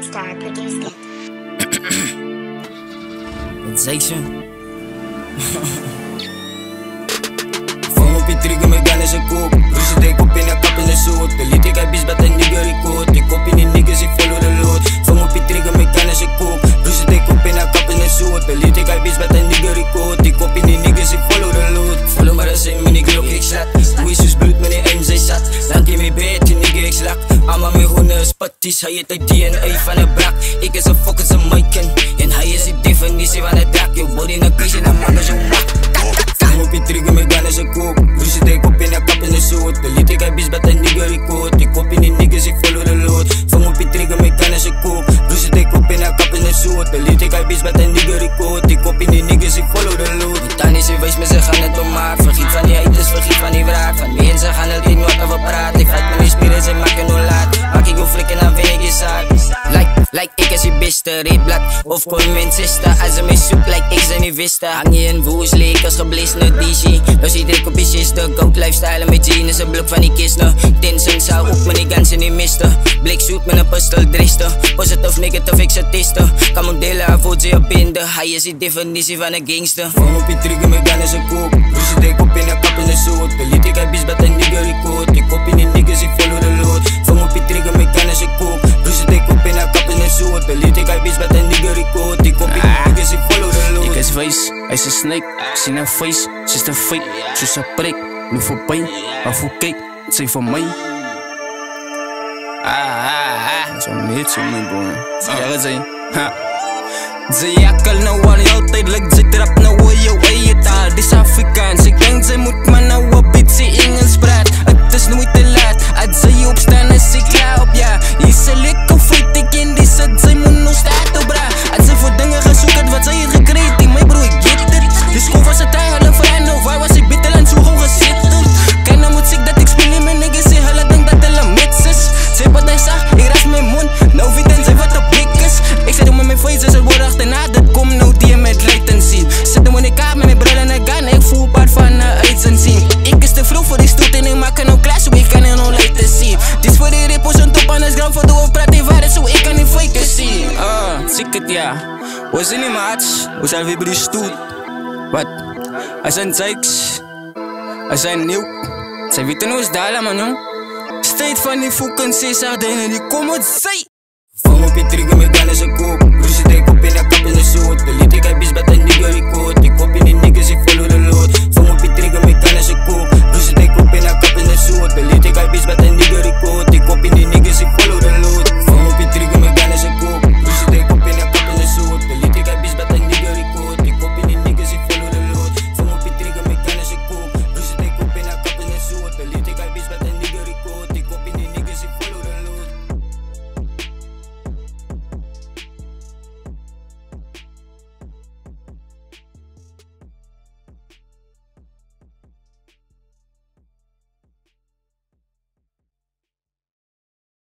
Woodstar produced it. Het zei ze. Vang op je trigger met gun en zijn koop. Rusje de kop in een kap in de zoot. De liet ik uit bis bij een nigger record. Ik kop in die niggas, ik follow the load. Vang op je trigger met gun en zijn koop. Rusje de kop in een kap in de zoot. De liet ik uit bis bij een nigger record. Ik kop in die niggas, ik follow the load. Follow maar als een mini glok, ik slat. Hoe is dus bloed met een MZ zat. Land in mijn bed, die nigger ik slak. Allemaal mijn groene spatties, hij heeft het DNA van een brak. Ik is een fuck, is een Maiken. En hij is de definitie van het dak. Je body in een kistje, dan maak zo mak. Vang op je trigger met gun en zijn koop. Rusje de kop in een kap in de zoot. De liet ik uit bis bij een nigger record. Ik kop in die niggas, ik follow the load. Vang op je trigger met gun en zijn koop. Rusje de kop in een kap in de zoot. De liet ik uit bis bij een nigger record. Ik kop in die niggas, ik follow the load. Die tannies, je wees me, ze gaan het ommaak. Vergiet van die haters, vergiet van die wraak. Van wie en ze gaan het in wat over praten. Ik vat me die spieren, ze maken no laat. Maak ik jou flikken, dan vind ik je zaak. Like ik is je beste, reedblad of call mijn sister. Als ze mij zoekt, like ik ze niet wisten. Hang je in woes, leek als geblesne DJ. Dus ik drink op je sister, goat lifestyle met jeans. Een blok van die kisten, Tinsen zou ook met die ganzen niet misten. Blik zoet met een pistol dristen. Positive, negative, ik zet testen. Kan modellen, voelt ze op binden. Hij is die definitie van een gangster. Vang op je trigger met gun en zijn koop. Rusje de kop in een kap in de zoot. De liet ik uit bis bij een nigger record. Ik kop in die niggas, ik follow the load. Vang op je trigger met gun en zijn koop. Rusje de kop in een kap in de zoot. De liet ik uit bis bij een nigger record. Ik kop in die niggas, ik follow the load. Ik is wijs, hij is een snake. Ik zie haar face, ze is een fake. Ze is een prik, nu voor pijn. Maar voor kijk, het zijn voor mij. Zo'n hit, zo'n mijn boy. Ja, dat zijn. Ze jakkel nou al jouw tijd, like ze trap nou al jouw eigen taal. Dit is Afrikaans, ik denk ze moet maar nou op iets Engels praat. Het is nooit te laat, als ze opstaan is ik klaar op ja. Hier ze lekker fight, ik in die set, ze moet nog staan op bra. Als ze voor dingen gaan zoeken, wat zij heeft gekregen, ik mijn bro, ik get het. Die school was het eigenlijk voor hen, of waar was ik bitter en zo gewoon gezitten. Kijk nou moet ik dat ik speel in mijn niggas, ze halen denk dat het een mits is. Ze wat hij zag, ik raas mijn mond, nou weet en ze wat op blik is. Ik zet hem met mijn face, dus het wordt achterna, dat komt nou die met latency. Zet hem in de kaart met mijn bril en een gun, ik voel part van uit zijn zien. Ik is te vroeg voor die stoet en ik maak er nou klaar, zo ik kan er nou laten zien. Dit is voor die rippels en top aan het gram voor de oppraat in waarde, zo ik kan niet faken zien. Ziek het ja, we zijn niet maats, we zijn weer bij die stoet. Wat? Hij zijn zeiks, hij zijn nieuw. Zij weten hoe is daar man jong. Steed van die fucking C-sardijnen, die komen zij. Vang op je trigger met gun en zijn koop. Rusje de kop in een kap in de zoot. De liet ik uit bis bij een nigger record. Ik kop in die niggas, ik follow the load. Vang op je trigger met gun en zijn koop.